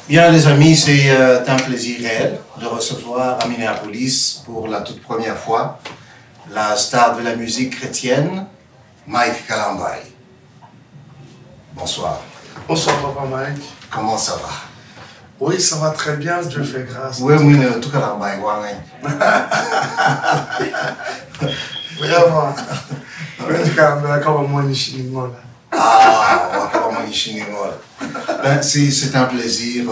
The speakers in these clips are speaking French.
Bien les amis, c'est un plaisir réel de recevoir à Minneapolis pour la toute première fois la star de la musique chrétienne, Mike Kalambay. Bonsoir. Bonsoir Papa Mike. Comment ça va? Oui, ça va très bien, Dieu fait grâce. Oui, oui, tout Kalambay, Vraiment. Kalambay, comme moi, Ah, ben, c'est un plaisir.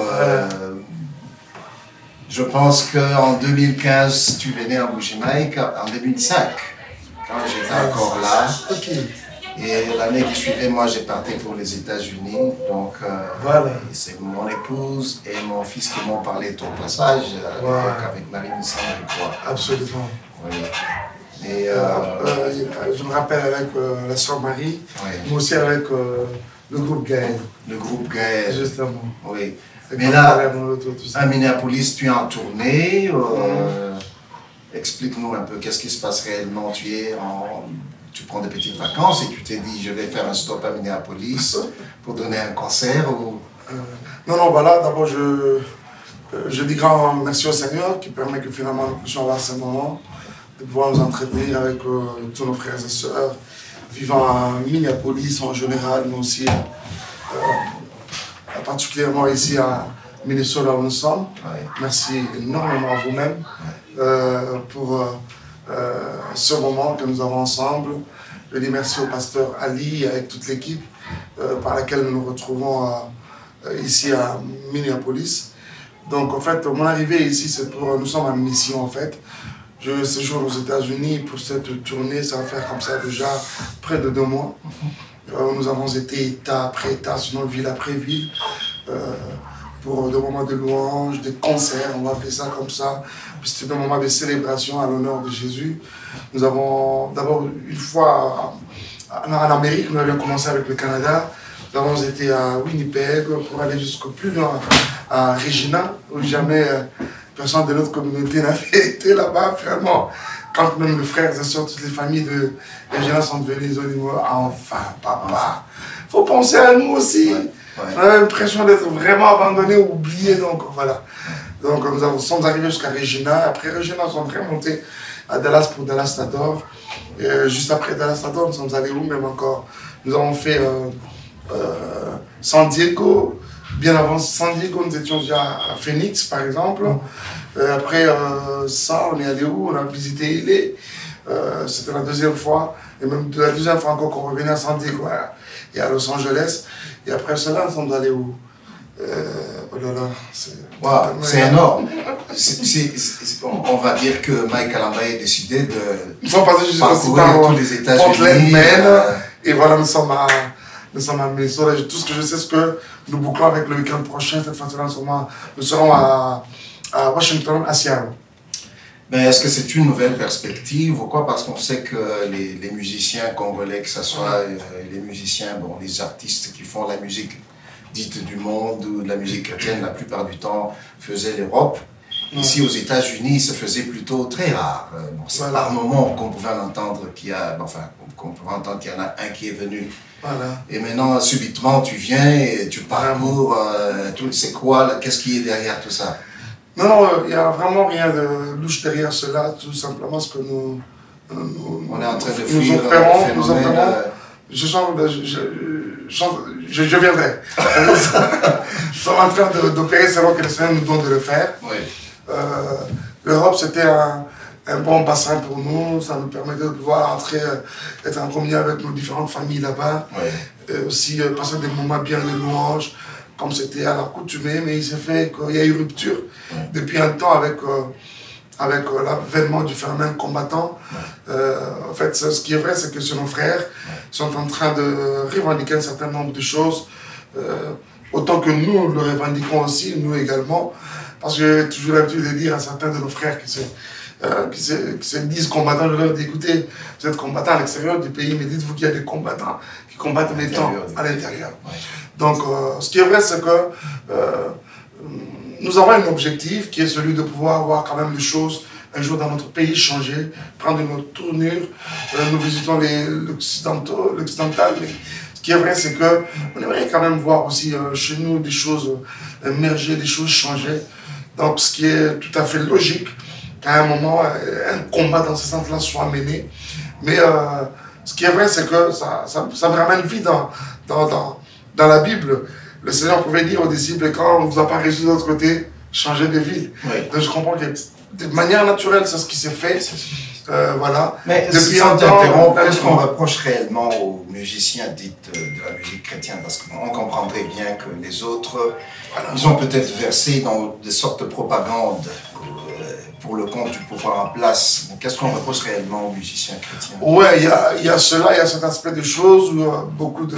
Je pense qu'en 2015, tu venais à Bougie-Mike, en 2005, quand j'étais encore là. Ok. Et l'année qui suivait, moi, j'ai parti pour les États-Unis. Donc, voilà. C'est mon épouse et mon fils qui m'ont parlé de ton passage avec Marie-Missandre, je crois. Absolument. Oui. Et, je me rappelle avec la sœur Marie, oui. mais aussi avec le groupe Gaël. Le groupe Gaël. Justement. Oui. Mais là, à Minneapolis, tu es en tournée. Explique-nous un peu qu'est-ce qui se passe réellement. Tu prends des petites vacances et tu t'es dit, je vais faire un stop à Minneapolis pour donner un concert ou... Non, voilà, d'abord je dis grand merci au Seigneur qui permet que finalement nous puissions avoir ce moment de pouvoir nous entretenir avec tous nos frères et sœurs vivant à Minneapolis en général, mais aussi particulièrement ici à Minnesota où nous sommes. Oui. Merci énormément à vous-même pour ce moment que nous avons ensemble. Je dis merci au pasteur Ali avec toute l'équipe par laquelle nous nous retrouvons ici à Minneapolis. Donc en fait, mon arrivée ici, c'est pour... Nous sommes en mission en fait. Je séjourne aux États-Unis pour cette tournée. Ça va faire comme ça déjà près de 2 mois. Nous avons été état après état, sinon ville après ville, pour des moments de louange, des concerts, on va appeler ça comme ça. C'était des moments de célébration à l'honneur de Jésus. Nous avons d'abord une fois en Amérique, nous avions commencé avec le Canada. Nous avons été à Winnipeg pour aller jusqu'au plus loin, à Regina, où jamais personne de notre communauté n'avait été là-bas. Finalement, quand même les frères et sœurs, toutes les familles de Regina sont devenues, ils ont dit, enfin, papa, il faut penser à nous aussi. Ouais. On avait l'impression d'être vraiment abandonnés, oubliés, donc voilà. Donc nous sommes arrivés jusqu'à Regina. Après Regina, nous sommes remontés à Dallas pour Dallas Tador. Juste après Dallas Tador, nous sommes allés où même encore? Nous avons fait San Diego. Bien avant San Diego, nous étions déjà à Phoenix, par exemple. Après ça, on est allé où? On a visité LA. C'était la 2e fois. Et même la 2e fois encore qu'on revenait à San Diego et à Los Angeles. Et après cela, nous sommes allés où? Oh là là, c'est énorme. On va dire que Mike Kalambay a décidé de parcourir tous les États-Unis. Et voilà, nous sommes à Minnesota. Tout ce que je sais, c'est que nous bouclons avec le week-end prochain. Cette fois-là, nous serons à Washington, à Seattle. Mais est-ce que c'est une nouvelle perspective ou quoi? Parce qu'on sait que les musiciens congolais, que ce soit les musiciens, bon, les artistes qui font la musique dite du monde ou de la musique chrétienne, la plupart du temps faisaient l'Europe. Ici aux États-Unis, ça faisait plutôt très rare. Bon, c'est par moment qu'on pouvait entendre qu'il y a, qu'on pouvait entendre qu'il y en a un qui est venu. Voilà. Et maintenant, subitement, tu viens et tu parcours. C'est quoi? Qu'est-ce qui est derrière tout ça? Non, il n'y a vraiment rien de louche derrière cela. Tout simplement ce que nous on est en train de fuir nous opérons. Je viendrai. Nous sommes en train d'opérer selon que le Seigneur nous donne de le faire. Oui. L'Europe, c'était un bon bassin pour nous. Ça nous permettait de pouvoir entrer, être en communion avec nos différentes familles là-bas. Oui. Aussi passer des moments bien de louange, comme c'était à l'accoutumée. Mais il s'est fait qu'il y a eu rupture depuis un temps avec l'avènement du phénomène combattant. En fait, ce qui est vrai, c'est que nos frères sont en train de revendiquer un certain nombre de choses, autant que nous le revendiquons aussi, nous également, parce que j'ai toujours l'habitude de dire à certains de nos frères qui se disent combattants, je leur dis, écoutez, vous êtes combattants à l'extérieur du pays, mais dites-vous qu'il y a des combattants qui combattent en étant à l'intérieur. Donc, ce qui est vrai, c'est que nous avons un objectif qui est celui de pouvoir voir quand même les choses un jour dans notre pays changer, prendre une autre tournure. Nous visitons l'occidental, mais qui est vrai, c'est qu'on aimerait quand même voir aussi chez nous des choses émerger, des choses changer. Donc, ce qui est tout à fait logique, qu'à un moment, un combat dans ce sens-là soit mené. Mais ce qui est vrai, c'est que ça me ramène vite dans la Bible. Le Seigneur pouvait dire aux disciples, quand on ne vous a pas réussi de l'autre côté, changez de ville. Oui. Donc, je comprends que de manière naturelle, c'est ce qui s'est fait. Voilà. Mais depuis sans un t'interrompre, temps, qu'est-ce qu'on reproche réellement aux musiciens dits de la musique chrétienne? Parce qu'on comprendrait bien que les autres, ils ont peut-être versé dans des sortes de propagande pour le compte du pouvoir en place. Qu'est-ce qu'on reproche réellement aux musiciens chrétiens? Ouais, il y a cela, il y a cet aspect de choses où beaucoup de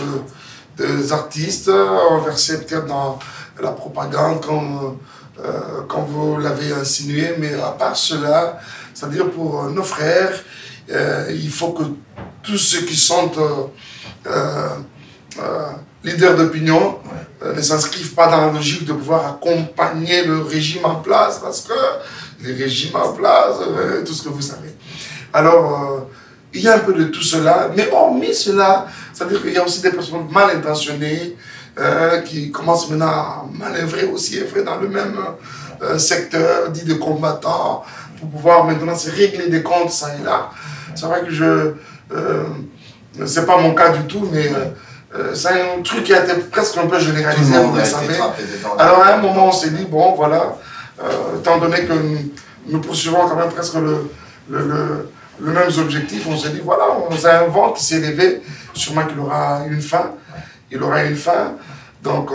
artistes ont versé peut-être dans la propagande comme vous l'avez insinué, mais à part cela, c'est-à-dire pour nos frères, il faut que tous ceux qui sont leaders d'opinion ne s'inscrivent pas dans la logique de pouvoir accompagner le régime en place, parce que les régimes en place, tout ce que vous savez. Alors, il y a un peu de tout cela, mais hormis cela, c'est-à-dire qu'il y a aussi des personnes mal intentionnées qui commencent maintenant à manœuvrer aussi dans le même secteur, dit de combattants, pour pouvoir maintenant se régler des comptes ça et là. C'est vrai que c'est pas mon cas du tout, mais c'est un truc qui a été presque un peu généralisé, vous le savez. Alors à un moment, on s'est dit, bon, voilà, étant donné que nous poursuivons quand même presque le même objectif, on s'est dit, voilà, on a un vent qui s'est levé, sûrement qu'il aura une fin. Il aura une fin. Donc,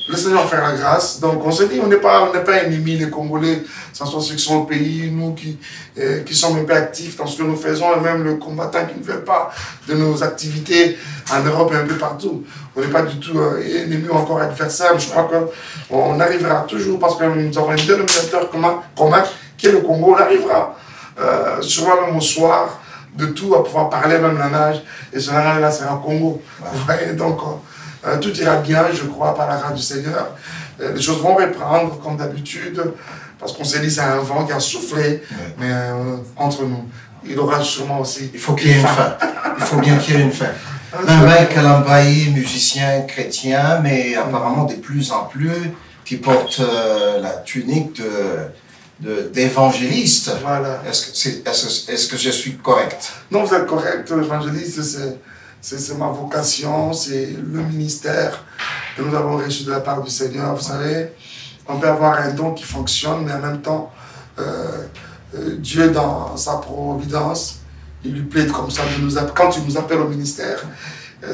le Seigneur fait la grâce. Donc, on s'est dit, on n'est pas ennemis, les Congolais, sans soit ceux qui sont au pays, nous qui sommes un peu actifs dans ce que nous faisons, et même le combattant qui ne fait pas de nos activités en Europe et un peu partout. On n'est pas du tout ennemis ou encore adversaires. Je crois qu'on arrivera toujours, parce que nous avons un dénominateur commun qui est le Congo, on arrivera sûrement même au soir de tout à pouvoir parler même la nage, et ce langage-là sera Congo. Vous voyez, donc tout ira bien, je crois, par la grâce du Seigneur. Les choses vont reprendre comme d'habitude, parce qu'on s'est dit c'est un vent qui a soufflé, mais entre nous, il aura sûrement aussi. Il faut qu'il y ait une fin. Il faut bien qu'il y ait une fin. Mbaye Kalambaye, musicien chrétien, mais apparemment de plus en plus, qui porte la tunique d'évangéliste. Voilà. Est-ce que je suis correct? Non, vous êtes correct. L'évangéliste, c'est ma vocation, c'est le ministère que nous avons reçu de la part du Seigneur. Vous savez, on peut avoir un don qui fonctionne, mais en même temps, Dieu, dans sa providence, il lui plaît comme ça, quand il nous appelle au ministère.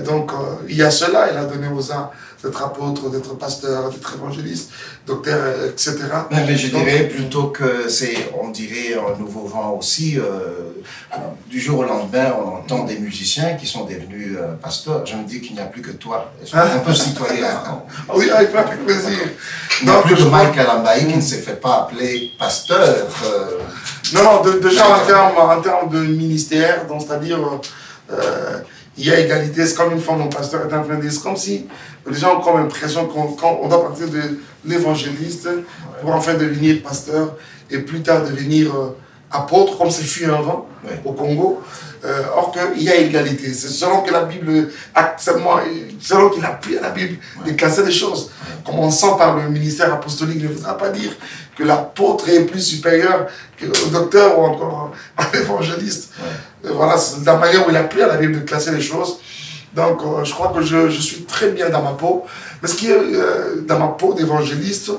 Donc, il y a cela, il a donné aux uns d'être apôtre, d'être pasteur, d'être évangéliste, docteur, etc. Mais je dirais plutôt que c'est, on dirait, un nouveau vent aussi. Du jour au lendemain, on entend des musiciens qui sont devenus pasteurs. Je me dis qu'il n'y a plus que toi. Un peu citoyen. Oui, avec plaisir. Il n'y a plus que Mbaye Kalambaye qui ne s'est fait pas appeler pasteur. Non, déjà en termes de ministère, donc c'est-à-dire il y a égalité, c'est comme une fois mon pasteur est en train de dire, c'est comme si les gens ont comme l'impression qu'on doit partir de l'évangéliste pour enfin devenir pasteur et plus tard devenir apôtre, comme ce fut avant au Congo. Or qu'il y a égalité. C'est selon que la Bible, selon qu'il appuie à la Bible, de classer les choses. Commençant par le ministère apostolique, ne voudra pas dire que l'apôtre est plus supérieur qu'au docteur ou encore à l'évangéliste. Voilà, c'est la manière où il appuie à la Bible de classer les choses. Donc, je crois que je suis très bien dans ma peau. Mais ce qui est dans ma peau d'évangéliste,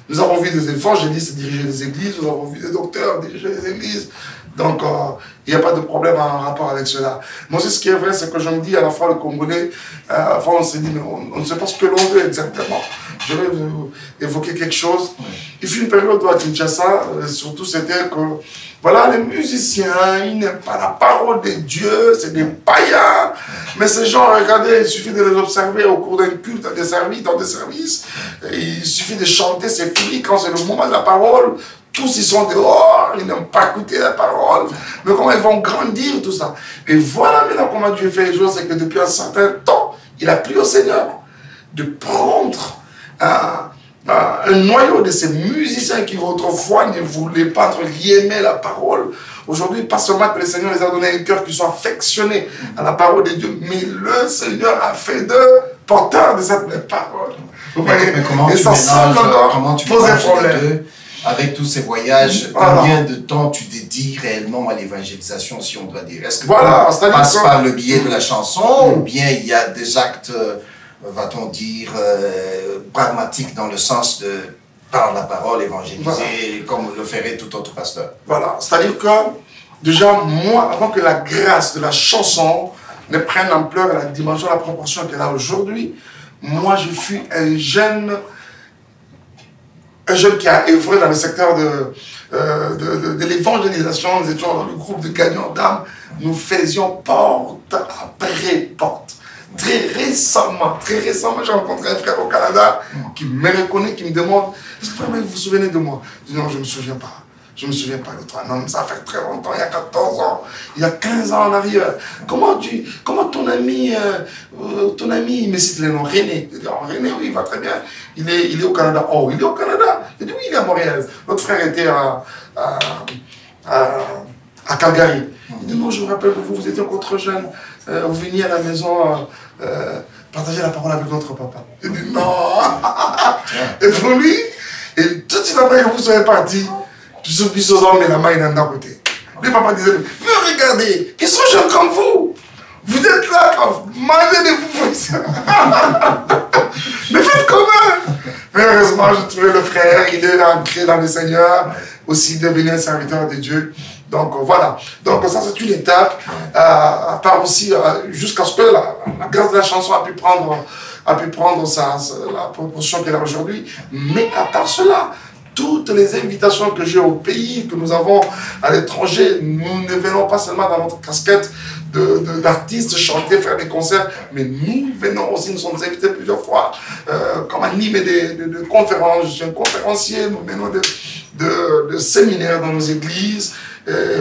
nous avons vu des évangélistes diriger des églises, nous avons vu des docteurs diriger des églises. Donc, il n'y a pas de problème en rapport avec cela. Moi aussi, ce qui est vrai, c'est que je me dis à la fois le Congolais, enfin, on s'est dit, mais on ne sait pas ce que l'on veut exactement. Je vais vous évoquer quelque chose. Il fut une période où à Kinshasa, surtout, c'était que, voilà, les musiciens, ils n'aiment pas la parole de Dieu, c'est des païens. Mais ces gens, regardez, il suffit de les observer au cours d'un culte, dans des services. Il suffit de chanter, c'est fini. Quand c'est le moment de la parole, tous ils sont dehors, ils n'aiment pas écouter la parole. Mais comment ils vont grandir, tout ça. Et voilà maintenant comment Dieu fait les choses, c'est que depuis un certain temps, il a plu au Seigneur de prendre un noyau de ces musiciens qui autrefois ne voulaient pas aimer la parole Aujourd'hui, pas seulement que le Seigneur les a donné un cœur qui soit affectionné à la parole de Dieu, mais le Seigneur a fait d'eux porteurs de cette parole. Mais comment tu mélanges les deux avec tous ces voyages? Combien de temps tu dédies réellement à l'évangélisation, si on doit dire? Est-ce que tu passes par le biais de la chanson ou bien il y a des actes, va-t-on dire, pragmatiques dans le sens de par la parole évangéliser, comme le ferait tout autre pasteur? Voilà, c'est-à-dire que déjà, moi, avant que la grâce de la chanson ne prenne l'ampleur et la dimension, la proportion qu'elle a aujourd'hui, moi, je fus un jeune qui a œuvré dans le secteur de l'évangélisation. Nous étions dans le groupe de gagnants d'âmes. Nous faisions porte après porte. Très récemment, j'ai rencontré un frère au Canada qui me reconnaît, qui me demande « Est-ce que vous vous souvenez de moi ?» Je dis « Non, je ne me souviens pas. Je ne me souviens pas de toi. Non, mais ça fait très longtemps, il y a 14 ans, il y a 15 ans en arrière. Comment ton ami, il me cite le nom, René. Je dis, oh, René, oui, il va très bien. Il est au Canada. Oh, il est au Canada. Je dis, oui, il est à Montréal. Notre frère était à Calgary. Il dit, non, je me rappelle que vous étiez encore trop jeune. Vous veniez à la maison partager la parole avec notre papa. Je dis, non. Et pour lui, et tout de suite après que vous soyez parti, puis aux hommes et la main est d'un côté. Le papa disait, mais regardez, ils sont jeunes comme vous. Vous êtes là, mangez des vous. Mais faites comment? Mais heureusement, j'ai trouvé le frère, il est ancré dans le Seigneur, aussi devenu un serviteur de Dieu. Donc voilà. Donc ça, c'est une étape, à part aussi, jusqu'à ce que la grâce de la chanson a pu prendre la proportion qu'elle a aujourd'hui. Mais à part cela, toutes les invitations que j'ai au pays, que nous avons à l'étranger, nous ne venons pas seulement dans notre casquette d'artistes, chanter, faire des concerts, mais nous venons aussi, nous sommes invités plusieurs fois, comme animer de conférences. Je suis un conférencier, nous menons de séminaires dans nos églises,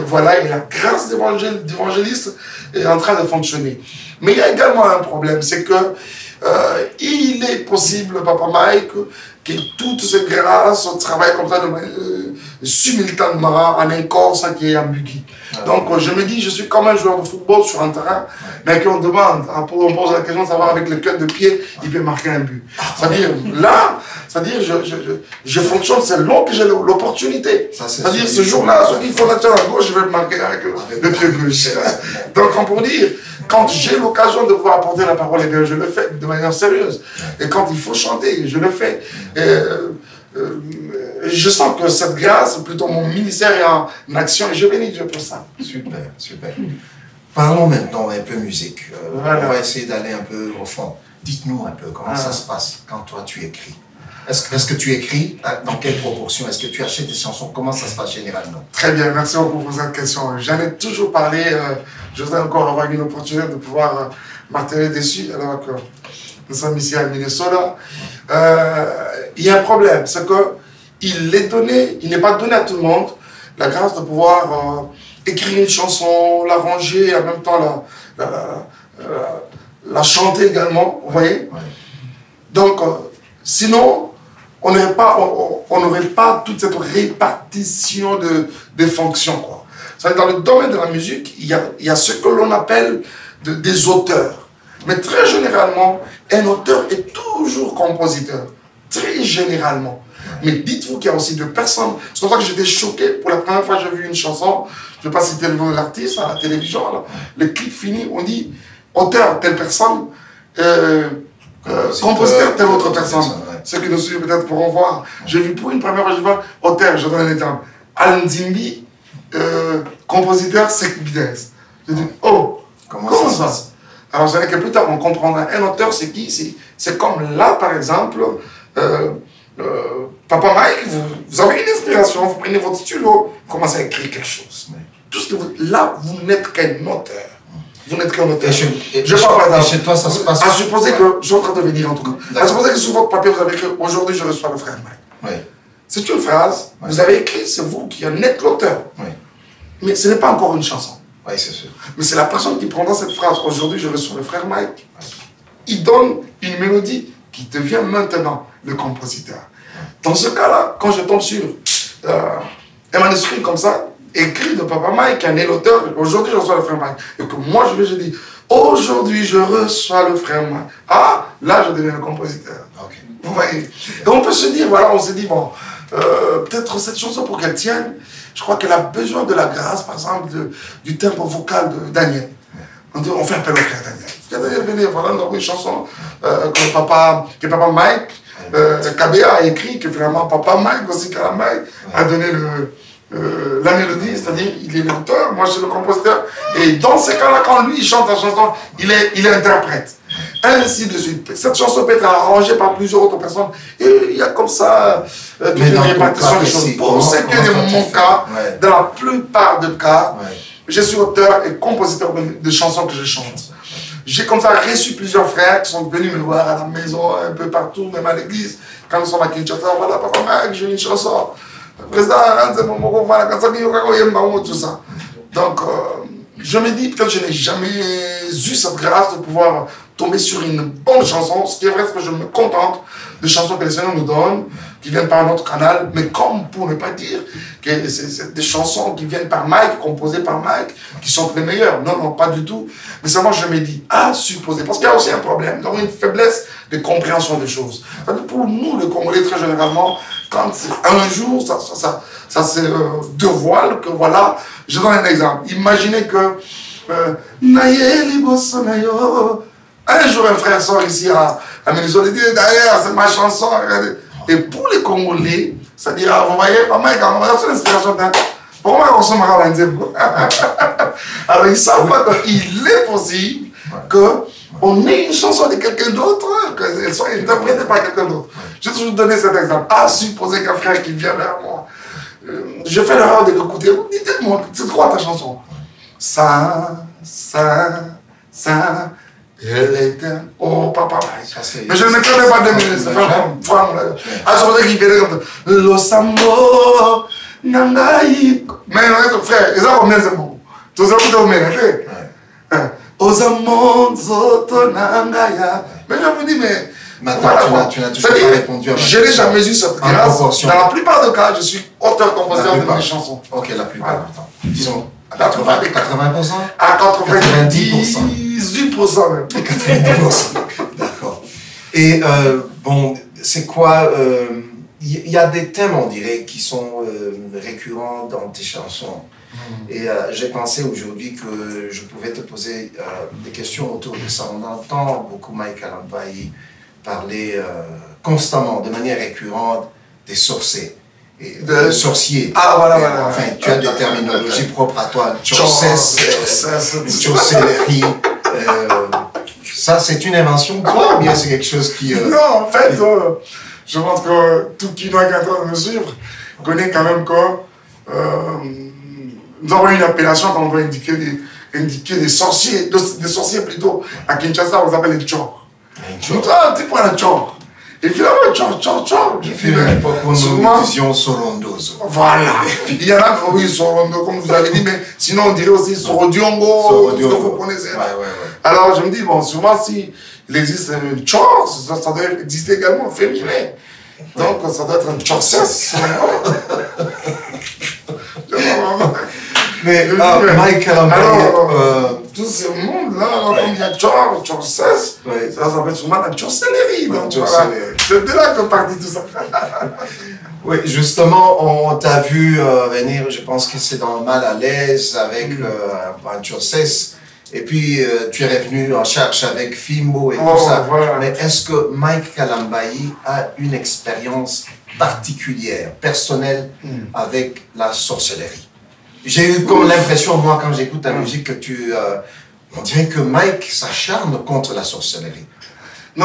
voilà, et la grâce d'évangéliste est en train de fonctionner. Mais il y a également un problème, c'est que il est possible, Papa Mike, que toutes ces grâces travaillent comme ça simultanément en un corps sans qu'il y ait ambigu. Donc je me dis, je suis comme un joueur de football sur un terrain, mais qu'on demande, on pose la question de savoir avec le cœur de pied, il peut marquer un but. C'est-à-dire, là, je fonctionne selon que j'ai l'opportunité. C'est-à-dire, ce jour-là, ceux qui font la tête à gauche, je vais me marquer avec le pied gauche. Donc, on peut dire, quand j'ai l'occasion de pouvoir apporter la parole, eh bien, je le fais de manière sérieuse. Et quand il faut chanter, je le fais. Je sens que cette grâce, plutôt mon ministère est en action et je bénis Dieu pour ça. Super, super. Parlons maintenant un peu musique. Voilà. On va essayer d'aller un peu au fond. Dites-nous un peu comment ça se passe quand toi tu écris. Est-ce que tu écris? Dans quelle proportion? Est-ce que tu achètes des chansons? Comment ça se passe généralement? Très bien, merci beaucoup pour cette question. J'en ai toujours parlé. Je voudrais encore avoir une opportunité de pouvoir marteler dessus alors que nous sommes ici à Minnesota. Il y a un problème, c'est qu'il est donné, il n'est pas donné à tout le monde la grâce de pouvoir écrire une chanson, l'arranger et en même temps la chanter également, vous voyez? Ouais. Donc, sinon, on n'aurait pas toute cette répartition de fonctions, quoi. Dans le domaine de la musique, il y a ce que l'on appelle des auteurs. Mais très généralement, un auteur est toujours compositeur. Très généralement. Mais dites-vous qu'il y a aussi deux personnes. C'est pour ça que j'étais choqué. Pour la première fois, j'ai vu une chanson. Je ne vais pas citer le nom de l'artiste à la télévision. Alors, le clip fini, on dit auteur, telle personne, compositeur, telle autre personne. Ceux qui nous suivent peut-être pourront voir. J'ai vu pour une première fois, je vois auteur, je donne un exemple. Alan Zimbi, compositeur, Sek Bidez. Je dis, oh, comment ça se passe? Alors, c'est vrai que plus tard, on comprendra. Un auteur, c'est qui? C'est comme là, par exemple, Papa Mike, vous avez une inspiration, vous prenez votre stylo, vous commencez à écrire quelque chose. Tout ce que là, vous n'êtes qu'un auteur. Vous n'êtes qu'un auteur. Et chez toi, ça se passe. À supposer que, je suis en train de venir en tout cas, à supposer que sur votre papier, vous avez écrit, aujourd'hui, je reçois le frère Mike. Oui. C'est une phrase, vous avez écrit, c'est vous qui en êtes l'auteur. Oui. Mais ce n'est pas encore une chanson. Oui, c'est sûr. Mais c'est la personne qui prendra cette phrase, aujourd'hui, je reçois le frère Mike. Il donne une mélodie qui devient maintenant le compositeur. Dans ce cas-là, quand je tombe sur un manuscrit comme ça, écrit de Papa Mike, qui en est l'auteur. Aujourd'hui, je reçois le frère Mike. Et que moi, je dis, aujourd'hui, je reçois le frère Mike. Ah, là, je deviens le compositeur. Okay. Vous voyez. Et on peut se dire, voilà, on s'est dit, bon, peut-être cette chanson, pour qu'elle tienne, je crois qu'elle a besoin de la grâce, par exemple, du tempo vocal de Daniel. On fait appel au frère Daniel. Frère Daniel, venez, voilà, on a une chanson que papa Mike, Kabea a écrit, que finalement Papa Mike aussi, Kalamai, a donné la mélodie, c'est-à-dire il est l'auteur, moi je suis le compositeur. Et dans ces cas-là, quand lui il chante la chanson, il est interprète. Ainsi de suite. Cette chanson peut être arrangée par plusieurs autres personnes. Et il y a comme ça toute une répartition des choses. Pour ce qui est de mon cas, dans la plupart des cas, je suis auteur et compositeur de chansons que je chante. J'ai comme ça reçu plusieurs frères qui sont venus me voir à la maison, un peu partout, même à l'église. Quand nous sommes à Kinshasa, voilà, Papa Mike, j'ai une chanson. Président, tout ça. Donc, je me dis, peut-être que je n'ai jamais eu cette grâce de pouvoir tomber sur une bonne chanson. Ce qui est vrai, c'est que je me contente de chansons que les Seigneur nous donne, qui viennent par notre canal, mais comme pour ne pas dire que c'est des chansons qui viennent par Mike, composées par Mike, qui sont les meilleures. Non, non, pas du tout. Mais seulement je me dis, à supposer, parce qu'il y a aussi un problème, donc une faiblesse de compréhension des choses. Pour nous, les Congolais, très généralement, quand un jour, ça se dévoile, que voilà, je donne un exemple. Imaginez que un jour, un frère sort ici à Minnesota, il dit, d'ailleurs, c'est ma chanson. Et pour les Congolais, c'est-à-dire, vous voyez, quand on a une inspiration, pourquoi on se marre à Nzembo? Alors, ils savent pas qu'il est possible qu'on ait une chanson de quelqu'un d'autre, qu'elle soit interprétée par quelqu'un d'autre. J'ai toujours donné cet exemple. À supposer qu'un frère qui vient vers moi, je fais l'erreur de l'écouter. Dites-moi, c'est quoi ta chanson? Ça. Elle est un... Oh, Papa. Mais je ne me connais pas 2 minutes. C'est ah, je voudrais qu'il vienne comme ça. L'osamo, nangaï. Mais frère, ils ont combien de mots? Tous les mots, osamo, zoto, nangaya. Mais je vous dis, mais. Maintenant, tu n'as toujours pas répondu à ma question. Je n'ai jamais eu cette grâce. Dans la plupart des cas, je suis auteur-compositeur de mes chansons. Ok, la plupart. Disons. À 80%? À 90%. 18% même. 90%. D'accord. Et bon, c'est quoi il y a des thèmes, on dirait, qui sont récurrents dans tes chansons. Et j'ai pensé aujourd'hui que je pouvais te poser des questions autour de ça. On entend beaucoup Mike Kalambayi parler constamment, de manière récurrente, des sorciers. De sorcier. Ah, voilà. Enfin, tu as des terminologies propres à toi. Une sorcellerie. Ça, c'est une invention de toi ou bien c'est quelque chose qui... Non, en fait, je pense que tout qui doit être en train de me suivre connaît quand même que nous avons une appellation quand on doit indiquer des sorciers, des sorciers plutôt. À Kinshasa, on les appelle les Tchor. Tu prends un Tchor. Et finalement, Tchor. Il fait une époque où nous disions Sorondozo. Voilà. Il y en a qui oui, Sorondo, comme vous avez dit, mais sinon on dirait aussi Sorodiongo, tout ce que vous connaissez. Ouais. Alors je me dis, bon, souvent s'il existe un Tchor, ça doit exister également féminin. Donc ça doit être un Tchorsès. Mais Mike Kalambayi, tout ce monde-là, comme il y a Tchorsès, ça s'appelle souvent la Tchorcellerie. C'est de là que partit tout ça. Oui, justement, on t'a vu venir, je pense que c'est dans Mal à l'aise avec un Tchorsès. Et puis, tu es revenu en charge avec Fimbo et tout ça. Voilà. Mais est-ce que Mike Kalambayi a une expérience particulière, personnelle, avec la sorcellerie? J'ai eu comme l'impression, moi, quand j'écoute ta musique, que on dirait que Mike s'acharne contre la sorcellerie.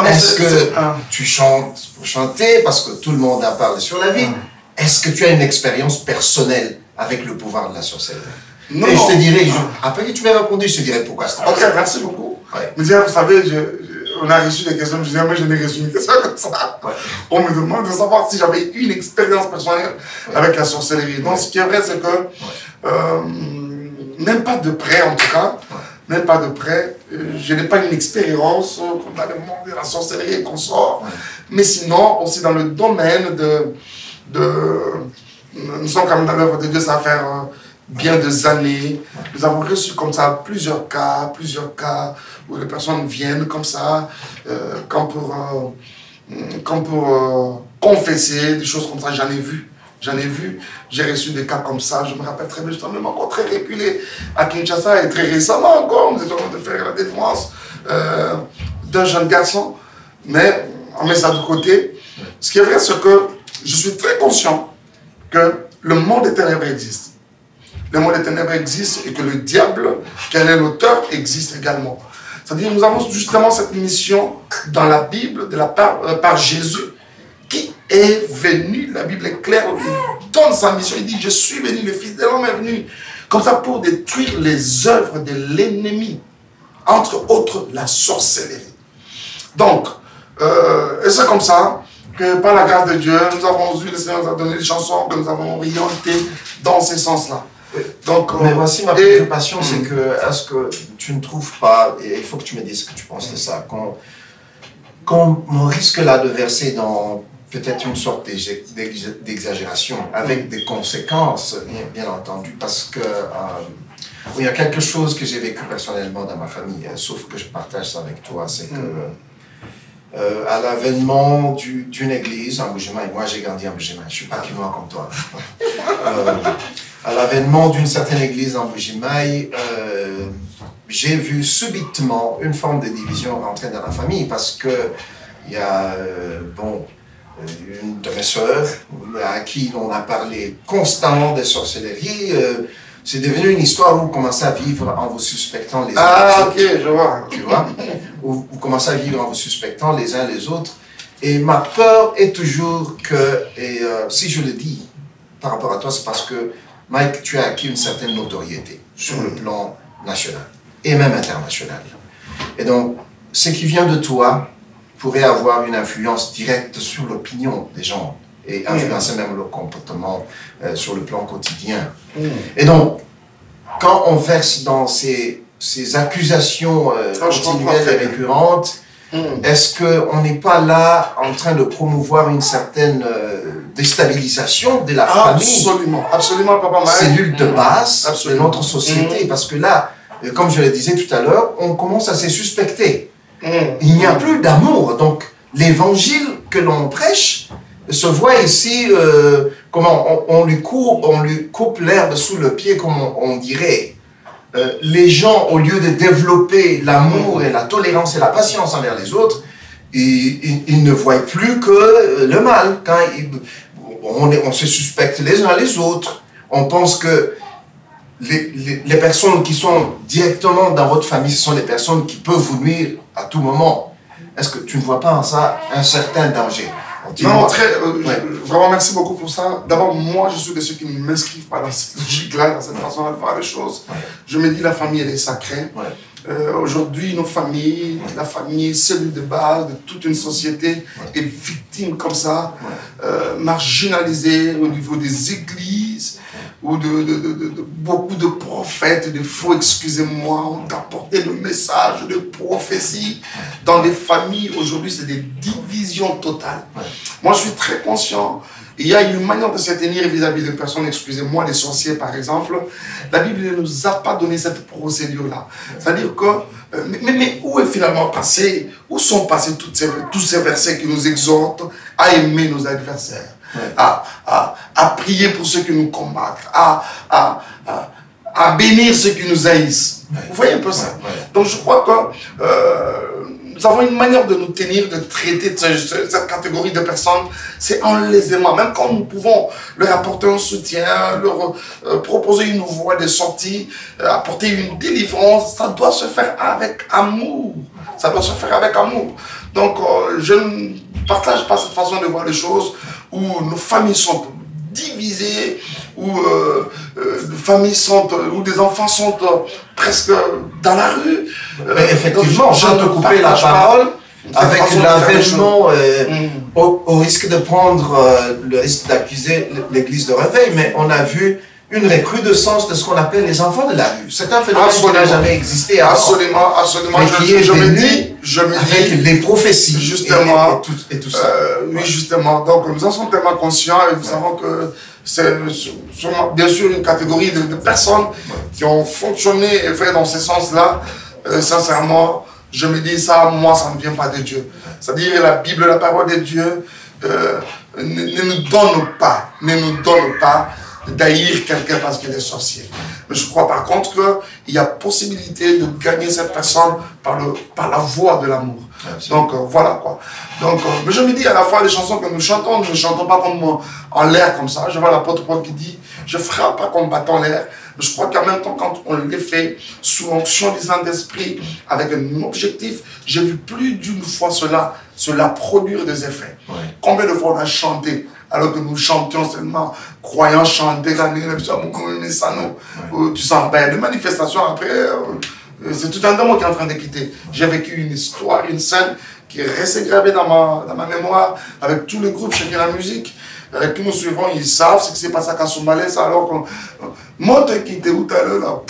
Est-ce que tu chantes pour chanter, parce que tout le monde en parle sur la vie? Est-ce que tu as une expérience personnelle avec le pouvoir de la sorcellerie? Non. Et je te dirais, après que tu m'aies répondu, je te dirais pourquoi c'est ok, merci beaucoup. Ouais. Mais vous savez, on a reçu des questions, je disais, moi je n'ai reçu une question comme ça. Ouais. On me demande de savoir si j'avais une expérience personnelle avec la sorcellerie. Donc ce qui est vrai, c'est que, même pas de près en tout cas, même pas de près, je n'ai pas une expérience dans le monde de la sorcellerie et consorts. Mais sinon, aussi dans le domaine nous sommes quand même dans l'œuvre de Dieu, ça va faire bien des années. Nous avons reçu comme ça plusieurs cas où les personnes viennent comme ça, comme pour confesser, des choses comme ça. J'en ai vu. J'ai reçu des cas comme ça. Je me rappelle très bien, j'étais même encore très reculé à Kinshasa et très récemment encore, nous étions en train de faire la défense d'un jeune garçon. Mais on met ça de côté. Ce qui est vrai, c'est que je suis très conscient que le monde des ténèbres existe. Le monde des ténèbres existe et que le diable, qui en est l'auteur, existe également. C'est-à-dire que nous avons justement cette mission dans la Bible par Jésus qui est venu, la Bible est claire, il donne sa mission, il dit « Je suis venu, le Fils de l'homme est venu » comme ça pour détruire les œuvres de l'ennemi, entre autres la sorcellerie. Donc, et c'est comme ça que par la grâce de Dieu, nous avons eu, le Seigneur nous a donné des chansons que nous avons orientées dans ces sens-là. Donc, mais voici ma préoccupation, c'est que, est-ce que tu ne trouves pas, et il faut que tu me dises ce que tu penses de ça, qu'on risque là de verser dans peut-être une sorte d'exagération, avec des conséquences, bien entendu, parce que il y a quelque chose que j'ai vécu personnellement dans ma famille, sauf que je partage ça avec toi, c'est que à l'avènement d'une église en Bujimaï, moi j'ai grandi en Bujimaï, je ne suis pas quinois comme toi, à l'avènement d'une certaine église en Bujimaï, j'ai vu subitement une forme de division rentrer dans la famille parce que il y a une de mes sœurs à qui on a parlé constamment de sorcellerie. C'est devenu une histoire où vous commencez à vivre en vous suspectant les uns les autres. Ok, je vois. Tu vois, où vous commencez à vivre en vous suspectant les uns les autres. Et ma peur est toujours que, et si je le dis par rapport à toi, c'est parce que Mike, tu as acquis une certaine notoriété sur le plan national et même international. Et donc, ce qui vient de toi pourrait avoir une influence directe sur l'opinion des gens et influencer même le comportement sur le plan quotidien. Et donc, quand on verse dans ces accusations continuelles et récurrentes, est-ce qu'on n'est pas là en train de promouvoir une certaine déstabilisation de la famille? Absolument, Papa Mike. Cellule de base de notre société, parce que là, comme je le disais tout à l'heure, on commence à se suspecter. Il n'y a plus d'amour, donc l'évangile que l'on prêche se voit ici, comment on lui coupe l'herbe sous le pied, comme on dirait. Les gens, au lieu de développer l'amour et la tolérance et la patience envers les autres, ils ne voient plus que le mal. Quand on se suspecte les uns les autres, on pense que les personnes qui sont directement dans votre famille, ce sont les personnes qui peuvent vous nuire à tout moment. Est-ce que tu ne vois pas en ça un certain danger? Non, vraiment merci beaucoup pour ça. D'abord, moi, je suis de ceux qui ne m'inscrivent pas dans cette logique-là, dans cette façon de voir les choses. Je me dis, la famille, elle est sacrée. Aujourd'hui, nos familles, la famille, cellule de base de toute une société est victime comme ça, marginalisée au niveau des églises, où beaucoup de prophètes, de faux, excusez-moi, ont apporté le message de prophétie. Dans les familles, aujourd'hui, c'est des divisions totales. Moi, je suis très conscient. Il y a une manière de se tenir vis-à-vis de personnes, excusez-moi, les sorciers par exemple. La Bible ne nous a pas donné cette procédure-là. C'est-à-dire que, mais où est finalement passé, où sont passés tous ces versets qui nous exhortent à aimer nos adversaires, à prier pour ceux qui nous combattent, à bénir ceux qui nous haïssent. Vous voyez un peu ça? Donc je crois que nous avons une manière de nous tenir, de traiter cette catégorie de personnes, c'est en les aimant. Même quand nous pouvons leur apporter un soutien, leur proposer une voie de sortie, apporter une délivrance, ça doit se faire avec amour. Ça doit se faire avec amour. Donc je ne partage pas cette façon de voir les choses où nos familles sont divisées, où où des enfants sont presque dans la rue. Mais effectivement, je te couper la parole avec l'avènement, au risque de prendre le risque d'accuser l'Église de réveil, mais on a vu une recrudescence de ce qu'on appelle les enfants de la rue. C'est un phénomène qui n'a jamais existé avant. Absolument. Mais qui est venu avec les prophéties justement, et tout ça. Oui, justement. Donc, nous en sommes tellement conscients et nous savons que c'est bien sûr une catégorie de personnes qui ont fonctionné et fait dans ce sens-là. Sincèrement, je me dis ça, moi, ça ne vient pas de Dieu. C'est-à-dire la Bible, la parole de Dieu, ne nous donne pas d'haïr quelqu'un parce qu'il est sorcier. Mais je crois par contre qu'il y a possibilité de gagner cette personne par la voie de l'amour. Donc voilà quoi. Donc, mais je me dis à la fois les chansons que nous chantons, nous ne chantons pas comme en l'air comme ça. Je vois l'apôtre Paul qui dit, je frappe pas comme battant l'air. Mais je crois qu'en même temps, quand on les fait sous l'onction du Saint-Esprit, avec un objectif, j'ai vu plus d'une fois cela produire des effets. Ouais. Combien de fois on a chanté alors que nous chantions seulement, croyants chanter, tu sens, ben, de manifestations après, c'est tout un démon qui est en train de quitter. J'ai vécu une histoire, une scène qui est restée gravée dans ma mémoire, avec tout le groupe, chacun la musique. Qui nous suivons, ils savent ce qui s'est passé à Kasumbalé, alors qu'on monte qui était où tout à l'heure, là,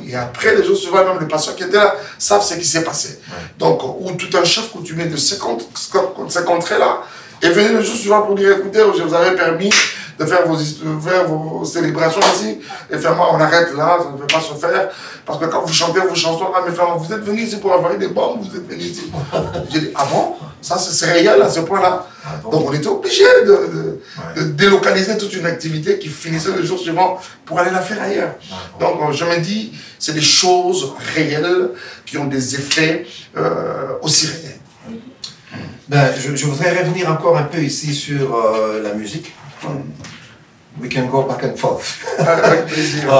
et après, les jours suivants, même les pasteurs qui étaient là, savent ce qui s'est passé. Ouais. Donc, ou tout un chef coutumier de ces contrées-là est venu le jour suivant pour dire, écoutez, je vous avais permis de faire vos célébrations ici, et finalement, on arrête là, ça ne peut pas se faire, parce que quand vous chantez vos chansons, là, mais finalement, vous êtes venus ici pour avoir des bombes, vous êtes venus ici. J'ai dit, ah bon? Ça, c'est réel à ce point-là. Ah bon? Donc, on était obligé de délocaliser toute une activité qui finissait le jour suivant pour aller la faire ailleurs. Ah bon? Donc, je me dis, c'est des choses réelles qui ont des effets aussi réels. Ben, je voudrais revenir encore un peu ici sur la musique. We can go back and forth. Avec plaisir.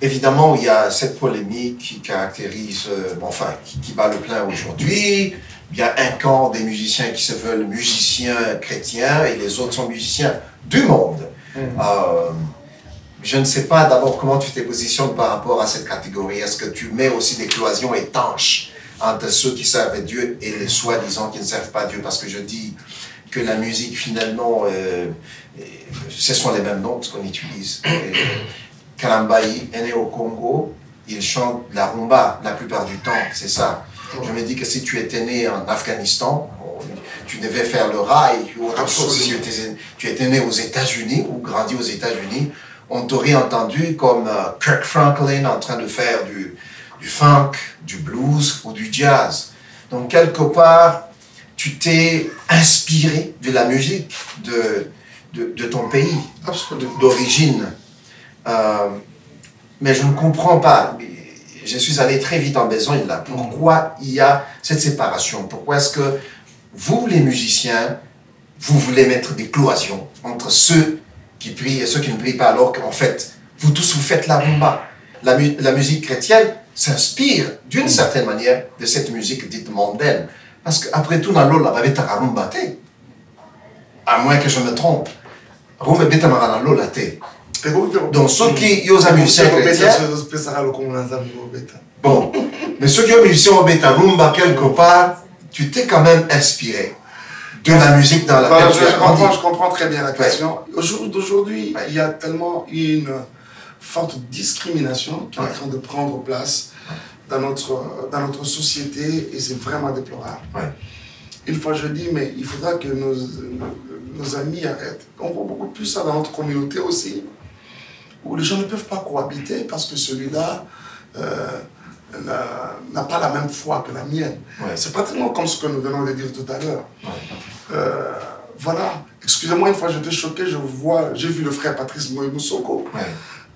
Évidemment, il y a cette polémique qui caractérise, enfin, qui bat le plein aujourd'hui. Il y a un camp des musiciens qui se veulent musiciens chrétiens et les autres sont musiciens du monde. Je ne sais pas d'abord comment tu te positionnes par rapport à cette catégorie. Est-ce que tu mets aussi des cloisons étanches entre ceux qui servent Dieu et les soi-disant qui ne servent pas Dieu? Parce que je dis que la musique, finalement, ce sont les mêmes notes qu'on utilise. Kalambayi est né au Congo, il chante la rumba la plupart du temps, c'est ça. Je me dis que si tu étais né en Afghanistan, tu devais faire le rail ou autre chose. Si tu étais né aux États-Unis ou grandi aux États-Unis, on t'aurait entendu comme Kirk Franklin en train de faire du funk, du blues ou du jazz. Donc, quelque part, tu t'es inspiré de la musique de ton pays d'origine. Mais je ne comprends pas. Je suis allé très vite en besogne là. Pourquoi il y a cette séparation? Pourquoi est-ce que vous, les musiciens, vous voulez mettre des cloisons entre ceux qui prient et ceux qui ne prient pas, alors qu'en fait, vous tous vous faites la rumba? La musique chrétienne s'inspire d'une certaine manière de cette musique dite mondaine. Parce qu'après tout, dans l'eau, la babette a rumba. À moins que je me trompe. Rumba beta dans l'eau, la thé. Donc, ceux qui ont un musicien chrétien. Bon, mais ceux qui ont un musicien au bêta rumba quelque part, tu t'es quand même inspiré de la musique dans laquelle tu as grandi. Je comprends très bien la question. Au jour d'aujourd'hui, il y a tellement une forte discrimination qui est en train de prendre place dans notre société et c'est vraiment déplorable. Une fois je dis, mais il faudra que nos amis arrêtent. On voit beaucoup plus ça dans notre communauté aussi, où les gens ne peuvent pas cohabiter parce que celui-là n'a pas la même foi que la mienne. C'est pratiquement comme ce que nous venons de dire tout à l'heure. Voilà. Excusez-moi, une fois j'étais choqué, j'ai vu le frère Patrice Moïmoussoko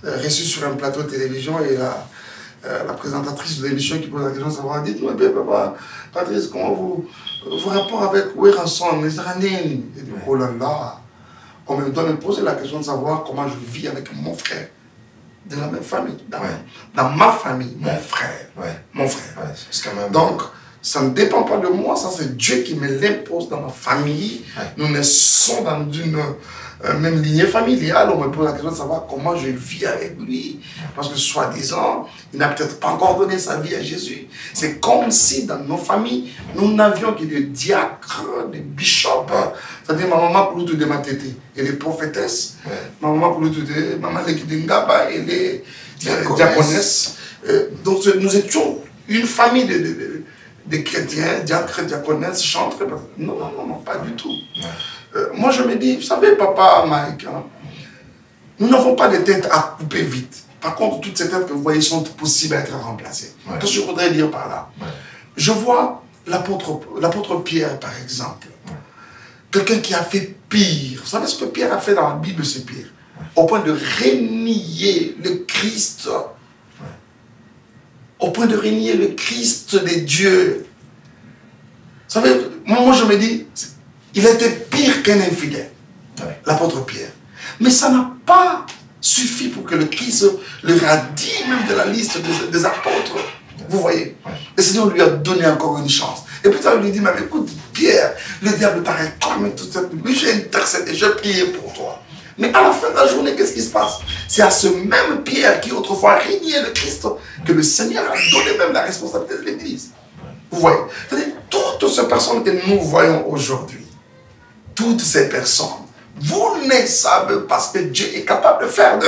reçu sur un plateau de télévision et la présentatrice de l'émission qui pose la question, savoir, dites-moi, papa, Patrice, comment vos rapports avec Weranson, les Iraniens? Et du coup, oh là là, on me doit me poser la question de savoir comment je vis avec mon frère, de la même famille, dans ma famille, mon frère. Mon frère. Quand même... Donc, ça ne dépend pas de moi, ça c'est Dieu qui me l'impose dans ma famille. Nous naissons dans une même lignée familiale, on me pose la question de savoir comment je vis avec lui. Parce que soi-disant, il n'a peut-être pas encore donné sa vie à Jésus. C'est comme si dans nos familles, nous n'avions que des diacres, des bishops. C'est-à-dire ma maman Kouloutou de Matete et les prophétesses. Ma maman Kouloutou de Maman Lekide Ngaba et les diaconesses. Donc nous étions une famille de chrétiens, diacres, diaconesses, chantres. Non, pas du tout. Moi je me dis, vous savez papa Mike, Nous n'avons pas de tête à couper vite. Par contre, toutes ces têtes que vous voyez sont possibles à être remplacées. Ouais. Qu'est-ce que je voudrais dire par là? Ouais. Je vois l'apôtre Pierre, par exemple. Ouais. Quelqu'un qui a fait pire. Vous savez ce que Pierre a fait dans la Bible, c'est pire. Au point de renier le Christ. Ouais. Au point de renier le Christ des dieux. Vous savez, moi je me dis, il était pire qu'un infidèle, ouais. L'apôtre Pierre. Mais ça n'a pas suffi pour que le Christ le radie même de la liste des apôtres. Vous voyez, ouais. Le Seigneur lui a donné encore une chance. Et puis ça lui dit, mais écoute, Pierre, le diable t'a réclamé toute cette nuit, j'ai intercédé, j'ai prié pour toi. Mais à la fin de la journée, qu'est-ce qui se passe? C'est à ce même Pierre qui autrefois régnait le Christ que le Seigneur a donné même la responsabilité de l'Église. Vous voyez, c'est-à-dire toutes ces personnes que nous voyons aujourd'hui, toutes ces personnes, vous ne savez pas ce que Dieu est capable de faire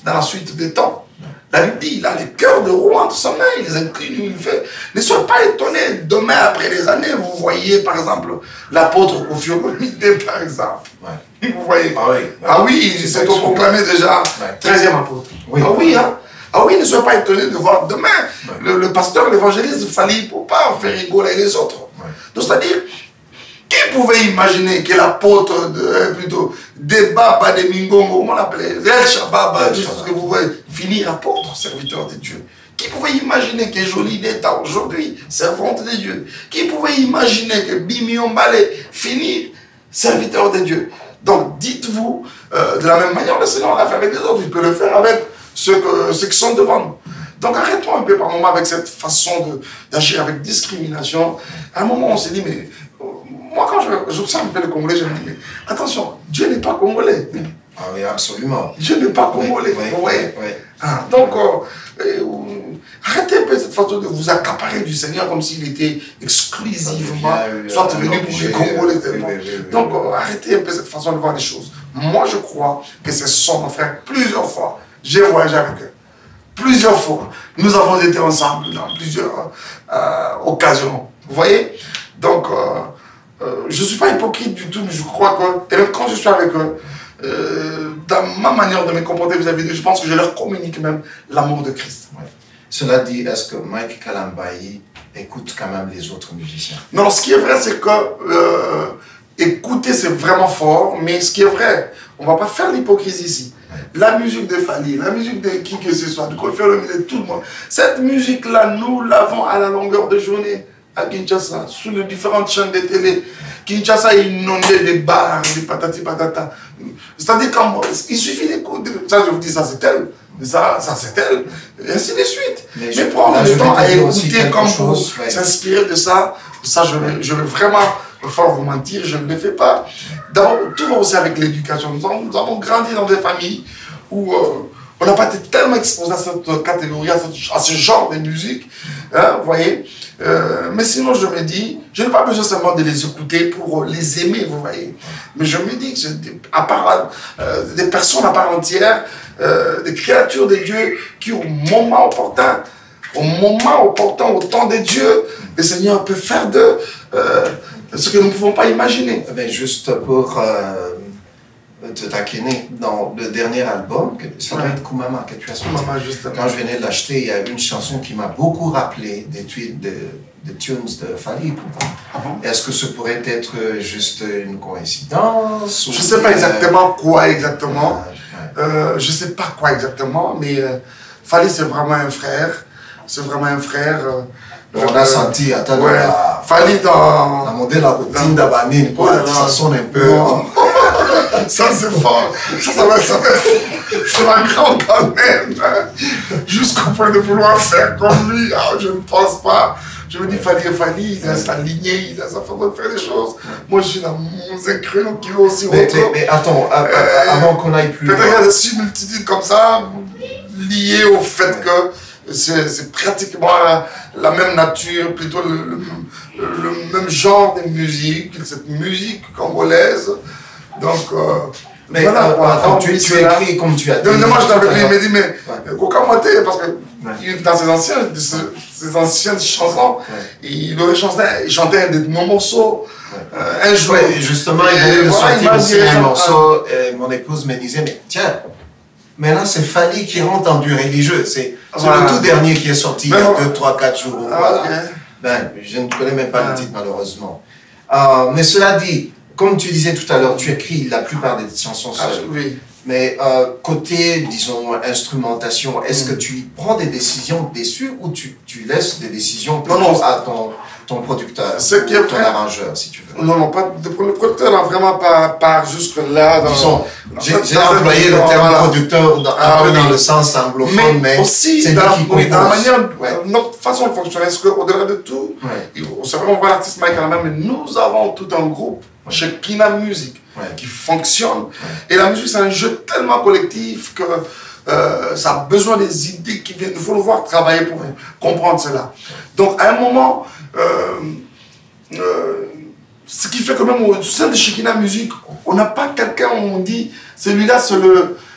dans la suite des temps. La Bible dit, il a les cœurs de rois entre ses mains, il les incline, il fait. Ne soyez pas étonnés, demain, après des années, vous voyez, par exemple, l'apôtre Kofi Olomide, par exemple. Ouais. Vous voyez. Ah oui, il s'est proclamé déjà 13e apôtre. Oui. Ah oui, hein. Ah oui, ne soyez pas étonnés de voir demain le pasteur, l'évangéliste, Fally Ipupa faire rigoler les autres. Ouais. Donc, c'est-à-dire, qui pouvait imaginer que l'apôtre, plutôt, Deba Bademingongo, comment on l'appelait, El Shababa, tout ce que vous voyez, finir apôtre, serviteur de Dieu? Qui pouvait imaginer que Jolie d'État aujourd'hui, servante de Dieu? Qui pouvait imaginer que Bimion Balé finir serviteur de Dieu? Donc, dites-vous, de la même manière, le Seigneur l'a fait avec les autres, il peut le faire avec ceux qui sont devant nous. Donc arrêtons un peu par moment avec cette façon d'agir avec discrimination. À un moment, on s'est dit, mais moi quand j'observe un peu les Congolais, je me dis, mais attention, Dieu n'est pas congolais. Ah oui, absolument. Dieu n'est pas congolais, vous voyez. Ah, donc, arrêtez un peu cette façon de vous accaparer du Seigneur comme s'il était exclusivement, soit venu pour les Congolais. Donc, arrêtez un peu cette façon de voir les choses. Moi, je crois que ce sont nos frères plusieurs fois. J'ai voyagé avec eux. Plusieurs fois. Nous avons été ensemble dans plusieurs occasions. Vous voyez? Donc, je ne suis pas hypocrite du tout, mais je crois que, et même quand je suis avec eux, dans ma manière de me comporter vis-à-vis d'eux, je pense que je leur communique même l'amour de Christ. Ouais. Cela dit, est-ce que Mike Kalambayi écoute quand même les autres musiciens? Non, ce qui est vrai, c'est que écouter, c'est vraiment fort, mais ce qui est vrai, on ne va pas faire l'hypocrisie ici. La musique de Fally, la musique de qui que ce soit, de Kofi Olomide, de tout le monde. Cette musique-là, nous l'avons à la longueur de journée à Kinshasa, sur les différentes chaînes de télé. Kinshasa est inondé de bars, de patati patata. C'est-à-dire qu'il suffit d'écouter. Ça, je vous dis, ça c'est elle. Ça c'est elle. Et ainsi de suite. Mais prendre le temps à écouter comme vous, s'inspirer de ça, je vais vraiment fort vous mentir, je ne le fais pas. D'abord, tout va aussi avec l'éducation. Nous avons grandi dans des familles où on n'a pas été tellement exposé à cette catégorie, à ce genre de musique. Hein, vous voyez. Mais sinon, je me dis, je n'ai pas besoin seulement de les écouter pour les aimer, vous voyez. Mais je me dis que c'est des personnes à part entière, des créatures de Dieu qui, au moment opportun, au temps de Dieu, le Seigneur peut faire d'eux ce que nous ne pouvons pas imaginer. Ben juste pour te taquiner, dans le dernier album, ça doit être Kumama que tu as sorti. Quand je venais de l'acheter, il y a une chanson qui m'a beaucoup rappelé des tunes de Fally. Ah bon? Est-ce que ce pourrait être juste une coïncidence? Je ne sais pas exactement quoi exactement. Je ne sais pas quoi exactement, mais Fally c'est vraiment un frère. C'est vraiment un frère. On a senti, attends, Fally dans... La modèle à routine d'Abanine, ça sonne un peu... Ça c'est fort, ça va grand quand même, jusqu'au point de vouloir faire comme lui, je ne pense pas. Je me dis, Fally, il a sa lignée, il a sa façon de faire les choses. Moi, je suis dans un créneau qui est aussi autre. Mais attends, avant qu'on aille plus loin. Peut-être qu'il y a des similitudes comme ça, liées au fait que c'est pratiquement la même nature, plutôt le même genre de musique, cette musique congolaise. Donc, mais voilà, attends, tu écris comme tu as dit. Moi, je l'avais dit, il m'a dit, mais Kokamote, parce que dans ses anciennes chansons, il aurait chanté de nos morceaux. Un jour. Justement, il voulait me sortir aussi un morceau. Mon épouse me disait, mais tiens, Maintenant, c'est Fally qui rentre en du religieux. C'est le tout dernier qui est sorti il y a 2, 3, 4 jours. Voilà. Ben, je ne connais même pas le titre, malheureusement. Mais cela dit, comme tu disais tout à l'heure, tu écris la plupart des chansons seules. Oui. Mais côté, disons, instrumentation, est-ce que tu prends des décisions dessus ou tu laisses des décisions plutôt à ton producteur, ton arrangeur, si tu veux? Non, pas, le producteur n'a vraiment pas jusque-là. Disons, j'ai employé le terme producteur un peu dans le sens anglophone, mais aussi c'est lui qui compose. Dans la manière, notre façon de fonctionner, est-ce qu'au-delà de tout, c'est vrai qu'on voit l'artiste Mike Kalambay, mais nous avons tout un groupe chez Kina Music qui fonctionne. Et la musique, c'est un jeu tellement collectif que ça a besoin des idées qui viennent. Il faut le voir travailler pour comprendre cela. Donc, à un moment, ce qui fait que même au sein de Kina Music, on n'a pas quelqu'un où on dit celui-là,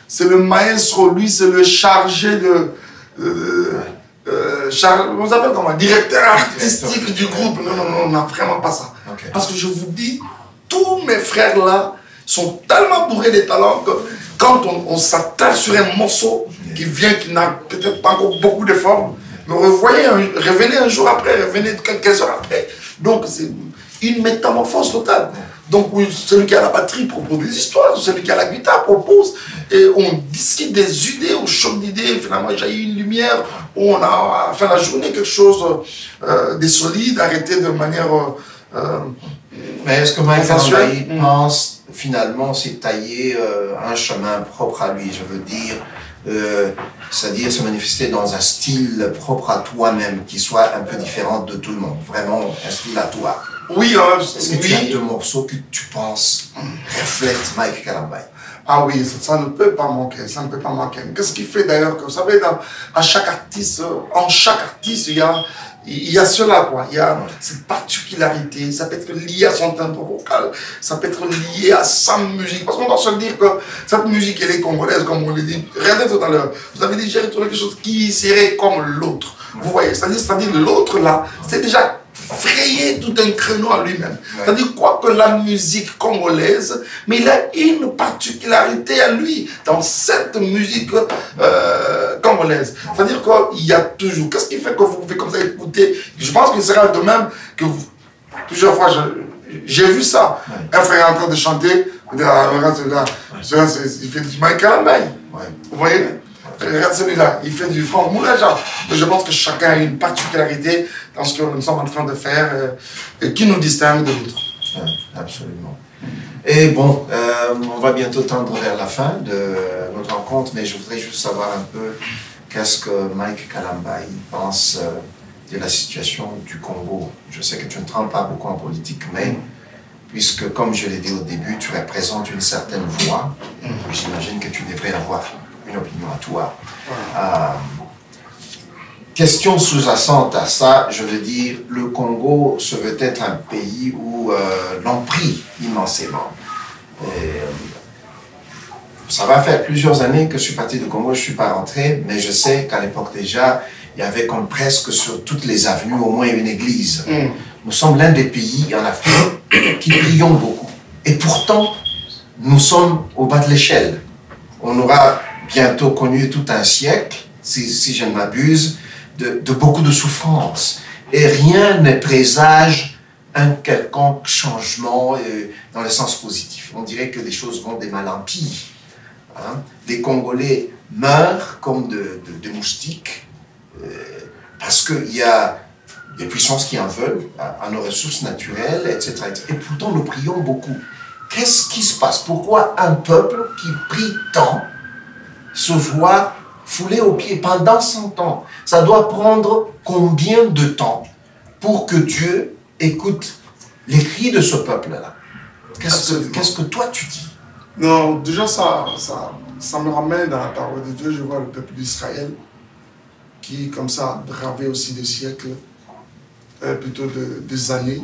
c'est le maestro, lui, c'est le chargé de. On appelle comment? Directeur artistique du groupe. Non, non, non, on n'a vraiment pas ça. Parce que je vous dis, tous mes frères là sont tellement bourrés de talents que quand on s'attache sur un morceau qui vient, qui n'a peut-être pas encore beaucoup d'efforts, mais revenez un jour après, revenez quelques heures après. Donc c'est une métamorphose totale. Donc oui, celui qui a la batterie propose des histoires, celui qui a la guitare propose, et on discute des idées, on choque d'idées, finalement il y a eu une lumière, où on a fait la journée quelque chose de solide, arrêté de manière... mais est-ce que Mike Kalambay pense finalement c'est tailler un chemin propre à lui, je veux dire, c'est-à-dire se manifester dans un style propre à toi-même, qui soit un peu différent de tout le monde, vraiment un style à toi? Oui, est-ce que tu as deux morceaux que tu penses reflètent Mike Kalambay? Ah oui, ça ne peut pas manquer, ça ne peut pas manquer. Qu'est-ce qui fait d'ailleurs que, vous savez, en chaque artiste, il y a cela, quoi. Il y a cette particularité. Ça peut être lié à son tempo vocal, ça peut être lié à sa musique. Parce qu'on doit se dire que cette musique, elle est congolaise, comme on l'a dit. Regardez tout à l'heure, vous avez dit, j'ai retrouvé quelque chose qui serait comme l'autre. Vous voyez, c'est-à-dire l'autre là, c'est déjà frayer tout un créneau à lui-même. C'est-à-dire quoi que la musique congolaise, mais il a une particularité à lui dans cette musique congolaise. C'est-à-dire qu'il y a toujours... Qu'est-ce qui fait que vous pouvez comme ça écouter? Je pense qu'il sera de même que vous... Plusieurs fois, j'ai vu ça. Un frère est en train de chanter, il fait du Mike Kalambay. Vous voyez? Regarde celui-là, il fait du Franck Moulaja. Je pense que chacun a une particularité dans ce que nous sommes en train de faire et qui nous distingue de l'autre. Absolument. Et bon, on va bientôt tendre vers la fin de notre rencontre, mais je voudrais juste savoir un peu qu'est-ce que Mike Kalambay pense de la situation du Congo. Je sais que tu ne trempes pas beaucoup en politique, mais puisque, comme je l'ai dit au début, tu représentes une certaine voix, j'imagine que tu devrais avoir une opinion à toi. Question sous-jacente à ça, je veux dire, le Congo se veut être un pays où l'on prie immensément. Ça va faire plusieurs années que je suis parti du Congo, je ne suis pas rentré, mais je sais qu'à l'époque déjà, il y avait comme presque sur toutes les avenues au moins une église. Nous sommes l'un des pays en Afrique qui prions beaucoup. Et pourtant, nous sommes au bas de l'échelle. On aura bientôt connu tout un siècle, si je ne m'abuse, de beaucoup de souffrances. Et rien ne présage un quelconque changement dans le sens positif. On dirait que les choses vont de mal en pire. Les Congolais meurent comme de moustiques parce qu'il y a des puissances qui en veulent à nos ressources naturelles, etc. Et pourtant, nous prions beaucoup. Qu'est-ce qui se passe? Pourquoi un peuple qui prie tant se voit foulé aux pieds pendant 100 ans? Ça doit prendre combien de temps pour que Dieu écoute les cris de ce peuple-là? Qu'est-ce que toi tu dis? Non, déjà ça me ramène dans la parole de Dieu. Je vois le peuple d'Israël qui, comme ça, a bravé aussi des siècles, plutôt des années,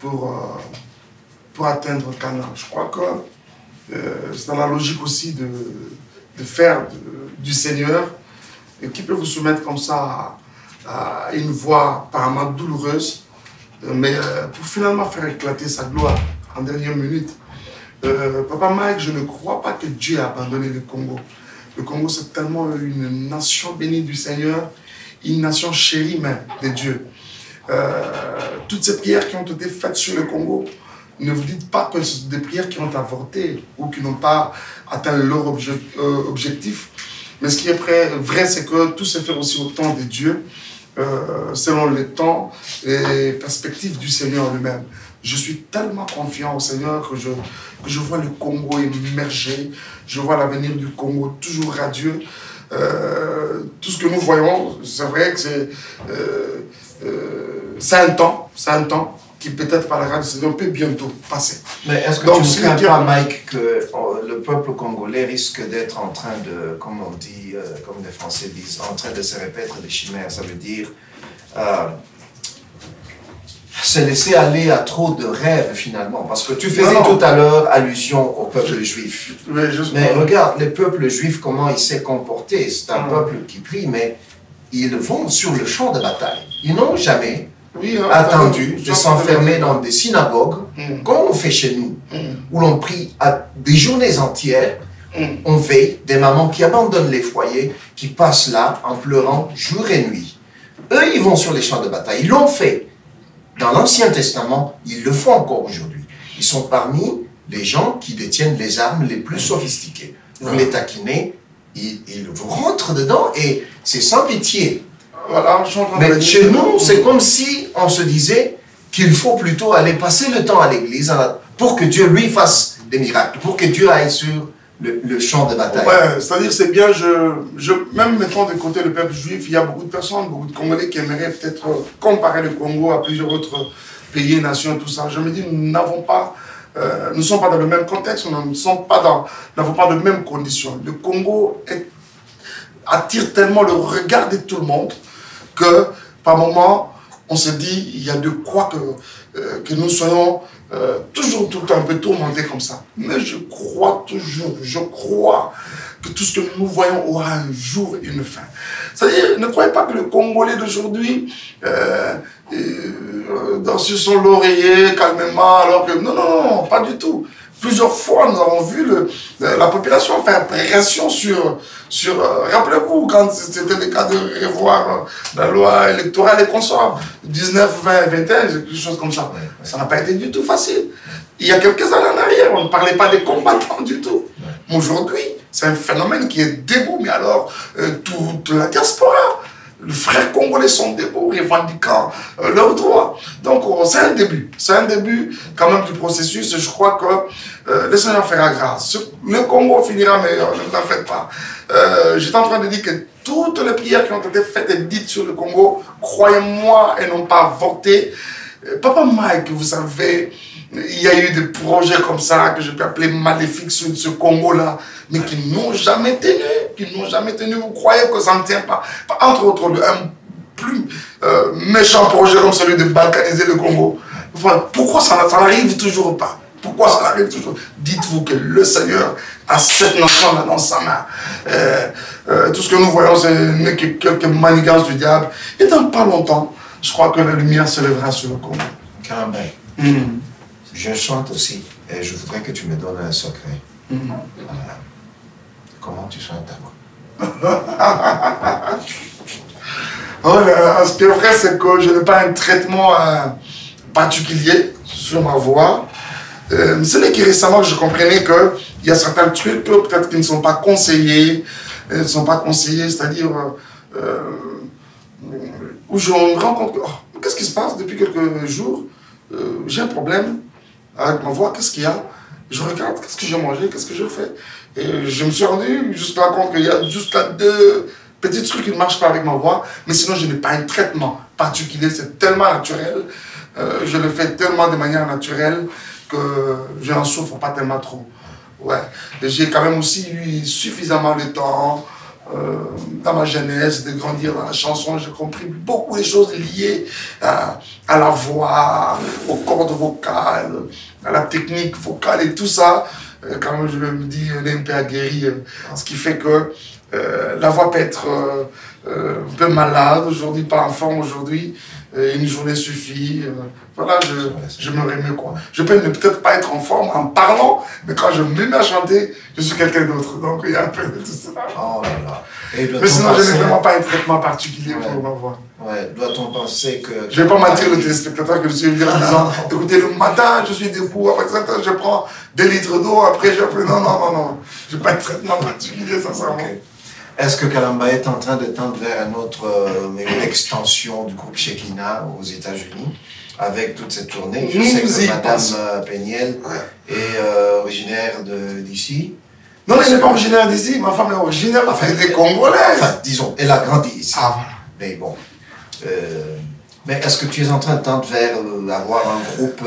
pour atteindre Canaan. Je crois que c'est dans la logique aussi de faire du Seigneur, et qui peut vous soumettre comme ça à une voie apparemment douloureuse, mais pour finalement faire éclater sa gloire en dernière minute. Papa Mike, je ne crois pas que Dieu a abandonné le Congo. Le Congo, c'est tellement une nation bénie du Seigneur, une nation chérie même de Dieu. Toutes ces prières qui ont été faites sur le Congo, ne vous dites pas que ce sont des prières qui ont avorté ou qui n'ont pas atteint leur objectif. Mais ce qui est vrai, c'est que tout se fait aussi au temps de Dieu, selon le temps et les perspectives du Seigneur lui-même. Je suis tellement confiant au Seigneur que je vois le Congo émerger, je vois l'avenir du Congo toujours radieux. Tout ce que nous voyons, c'est vrai que c'est un temps qui peut-être par la grâce du Seigneur peut bientôt passer. Mais est-ce que tu ne crains pas, Mike, que le peuple congolais risque d'être en train de, comme on dit, comme les Français disent, en train de se répéter des chimères? Ça veut dire se laisser aller à trop de rêves finalement. Parce que tu faisais tout à l'heure allusion au peuple juif. Mais regarde, le peuple juif, comment il s'est comporté. C'est un peuple qui prie, mais ils vont sur le champ de bataille. Ils n'ont jamais attendu de s'enfermer dans des synagogues, comme on fait chez nous, où l'on prie à des journées entières. On veille, des mamans qui abandonnent les foyers, qui passent là en pleurant jour et nuit. Eux, ils vont sur les champs de bataille. Ils l'ont fait. Dans l'Ancien Testament, ils le font encore aujourd'hui. Ils sont parmi les gens qui détiennent les armes les plus sophistiquées. Vous les taquinez, ils vous rentrent dedans et c'est sans pitié. Voilà, mais chez nous, c'est comme si on se disait qu'il faut plutôt aller passer le temps à l'église pour que Dieu lui fasse des miracles, pour que Dieu aille sur le champ de bataille. Ouais, c'est-à-dire c'est bien, même mettant de côté le peuple juif, il y a beaucoup de personnes, beaucoup de Congolais qui aimeraient peut-être comparer le Congo à plusieurs autres pays, nations, tout ça. Je me dis, nous n'avons pas, nous ne sommes pas dans le même contexte, nous n'avons pas de mêmes conditions. Le Congo attire tellement le regard de tout le monde que par moments, on se dit, il y a de quoi que nous soyons toujours tout un peu tourmentés comme ça. Mais je crois que tout ce que nous voyons aura un jour une fin. C'est-à-dire, ne croyez pas que le Congolais d'aujourd'hui, sur son laurier, calmement, alors que... Non, pas du tout. Plusieurs fois, nous avons vu la population faire pression sur rappelez-vous, quand c'était le cas de revoir la loi électorale et consorts, 19, 20, 21, quelque chose comme ça. Ça n'a pas été du tout facile. Il y a quelques années en arrière, on ne parlait pas des combattants du tout. Mais aujourd'hui, c'est un phénomène qui est debout, mais alors, toute la diaspora, les frères congolais sont debout, revendiquant leurs droits. Donc, c'est un début quand même du processus. Je crois que le Seigneur fera grâce. Le Congo finira meilleur, ne vous en faites pas. J'étais en train de dire que toutes les prières qui ont été faites et dites sur le Congo, croyez-moi, elles n'ont pas avorté. Papa Mike, vous savez, il y a eu des projets comme ça que je peux appeler maléfiques sur ce Congo-là, mais qui n'ont jamais tenu. Vous croyez que ça ne tient pas? Entre autres, un plus méchant projet comme celui de balkaniser le Congo. Pourquoi ça n'arrive toujours pas? Pourquoi ça n'arrive toujours? Dites-vous que le Seigneur a cette nation-là dans sa main. Tout ce que nous voyons, c'est quelques manigances du diable. Et dans pas longtemps, je crois que la lumière se lèvera sur le Congo. Carambin. Je chante aussi et je voudrais que tu me donnes un secret. Comment tu chantes ta voix? Oh là là, ce qui est vrai, c'est que je n'ai pas un traitement particulier sur ma voix. Ce n'est que récemment que je comprenais qu'il y a certains trucs peut-être qui ne sont pas conseillés, c'est-à-dire où je me rends compte que qu'est-ce qui se passe depuis quelques jours, j'ai un problème avec ma voix, qu'est-ce qu'il y a? Je regarde, qu'est-ce que j'ai mangé, qu'est-ce que je fais? Et je me suis rendu jusqu'à compte qu'il y a juste là 2 petits trucs qui ne marchent pas avec ma voix, mais sinon je n'ai pas un traitement particulier, c'est tellement naturel, je le fais tellement de manière naturelle que je n'en souffre pas tellement trop. Ouais. J'ai quand même aussi eu suffisamment de temps dans ma jeunesse de grandir dans la chanson. J'ai compris beaucoup de choses liées à la voix, aux cordes vocales, à la technique vocale et tout ça. Quand je me dis, l'MP a guéri, ce qui fait que la voix peut être un peu malade aujourd'hui, pas en forme aujourd'hui. Une journée suffit. Voilà, je me remets quoi. Je peux ne peut-être pas être en forme en parlant, mais quand je me mets à chanter, je suis quelqu'un d'autre. Donc il y a un peu de tout ça. Oh là là. Et mais sinon, je n'ai vraiment pas un traitement particulier pour ma voix. Ouais, doit-on penser que... Je ne vais pas mentir aux téléspectateurs que je suis venu en disant écoutez, le matin, je suis debout, après ça, je prends 2 litres d'eau, après je prends... Non. Je n'ai pas de traitement particulier, sincèrement. Okay. Est-ce que Kalamba est en train de tendre vers une extension du groupe Shekinah aux États-Unis avec toute cette tournée? Je sais que Madame Peniel est originaire d'ici. Non, elle n'est pas originaire d'ici. Ma femme est originaire des Congolais. Enfin, disons, elle a grandi ici. Ah, voilà. Mais bon. Mais est-ce que tu es en train de tendre vers avoir un groupe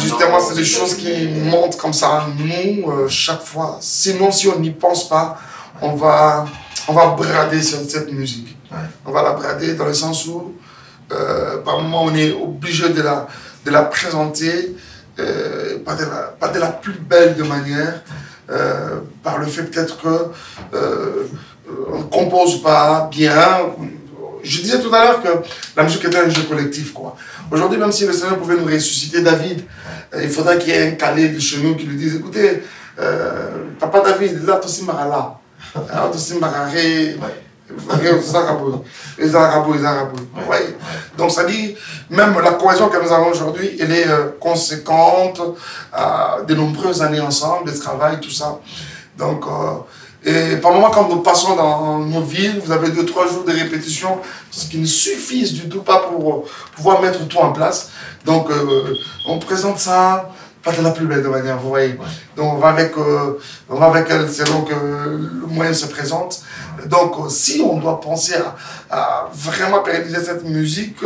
justement, c'est des choses qui montent comme ça à nous chaque fois. Sinon, si on n'y pense pas, on va brader cette musique. Ouais. On va la brader dans le sens où, par moment, on est obligé de la présenter, pas de la plus belle de manière, par le fait peut-être que on ne compose pas bien. Je disais tout à l'heure que la musique était un jeu collectif, quoi. Aujourd'hui, même si le Seigneur pouvait nous ressusciter David, il faudrait qu'il y ait un calé de chez nous qui lui dise, écoutez, papa David, là, tu es là. Alors, tu es donc ça dit, même la cohésion que nous avons aujourd'hui, elle est conséquente à de nombreuses années ensemble, de travail, tout ça. Donc, et par moment, quand nous passons dans nos villes, vous avez 2-3 jours de répétition, ce qui ne suffisent du tout pas pour pouvoir mettre tout en place. Donc, on présente ça pas de la plus belle de manière, vous voyez. Ouais. Donc, on va avec elle, c'est donc le moyen se présente. Donc, si on doit penser à vraiment pérenniser cette musique,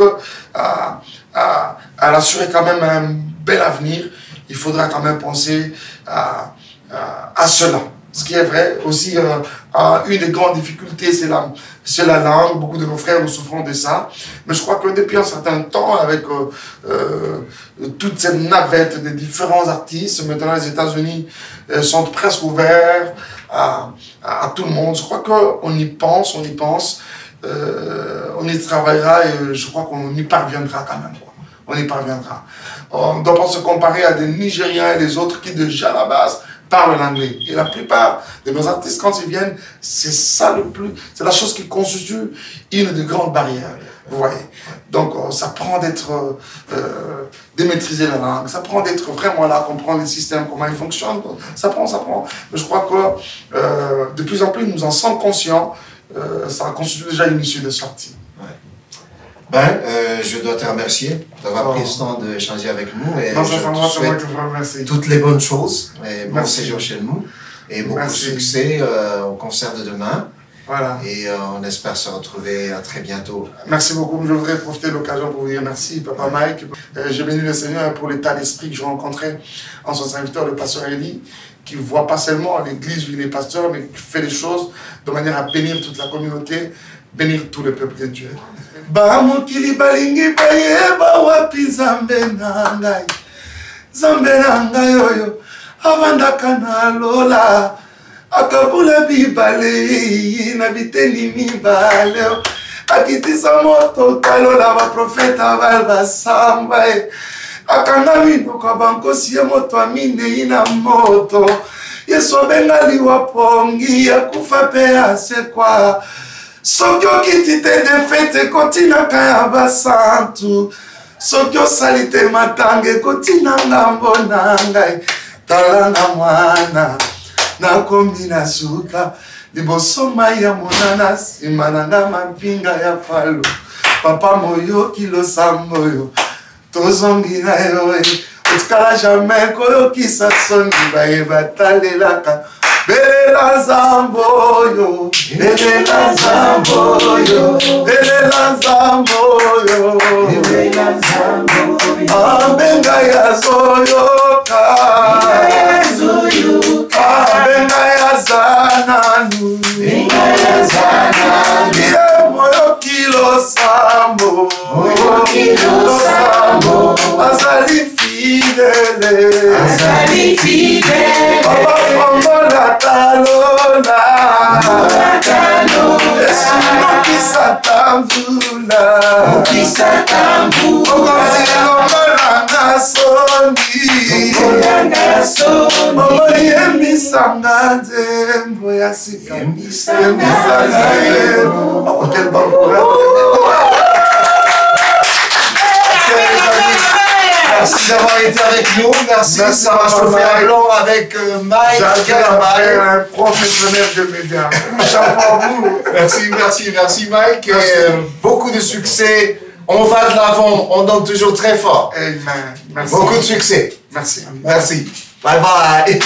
à l'assurer quand même un bel avenir, il faudra quand même penser à cela. Ce qui est vrai aussi, une des grandes difficultés, c'est la langue. Beaucoup de nos frères nous souffrons de ça. Mais je crois que depuis un certain temps, avec toute cette navette de différents artistes, maintenant les États-Unis sont presque ouverts à tout le monde. Je crois qu'on y pense, on y travaillera et je crois qu'on y parviendra quand même. On y parviendra. On ne doit pas se comparer à des Nigériens et les autres qui déjà à la base parlent l'anglais. Et la plupart de nos artistes, quand ils viennent, c'est ça c'est la chose qui constitue une des grandes barrières. Vous voyez. Donc, ça prend de maîtriser la langue, ça prend d'être vraiment là, comprendre les systèmes, comment ils fonctionnent. Ça prend. Mais je crois que de plus en plus, nous en sommes conscients. Ça constitue déjà une issue de sortie. Je dois te remercier d'avoir pris le temps d'échanger avec nous et non, je te souhaite toutes les bonnes choses et bon séjour chez nous et beaucoup de succès au concert de demain. Voilà. Et on espère se retrouver à très bientôt. Merci beaucoup. Je voudrais profiter de l'occasion pour vous dire merci, Papa Mike. J'ai béni le Seigneur pour l'état d'esprit que j'ai rencontré en son serviteur, le pasteur Eli, qui ne voit pas seulement l'église où il est pasteur, mais qui fait les choses de manière à bénir toute la communauté, bénir tout le peuple de Dieu. Bamukili balingi bayeba wapi Nzambe na ngai. Nzambe na ngai oyo avandaka na lola akabula bibale na biteni mibale akitisa moto talola baprofeta balbasamba akanga minoko bankosi ye moto aminei na moto Yesu abengali wapongi akufa pe asekwa soki okiti te defete kotina kaya basantu soki osali te matanga ekotina ngambo na ngai tala na mwana nakomi na suka liboso mai ya monana nsima na nga mampinga ya falo papa moyoki losambo yo tozongi na yo otikala jamai koyokisa soni bayeba talelaka Belela Zamboyo, Belela Zamboyo, Belela Zamboyo, Belela Zamboyo, Abenga ya Zoyoka, Abenga ya Zananu, Abenga ya Zananu, Ye moyo kilo sambo, moyo kilo sambo, Azali fidele, Azali fidele, Papa Fongola Kalola Nokisa tambula Okozilongolanga soni Oyembisanga nzembo ya sika Yembisanga nzembo Oh, quel bon Merci d'avoir été avec nous. Merci. Ça va chauffer un blanc avec Mike. J'adore un professionnel de médias. Chapeau à vous. Merci Mike. Et, beaucoup de succès. On va de l'avant. On donne toujours très fort. Amen. Merci. Beaucoup de succès. Merci. Merci. Bye bye.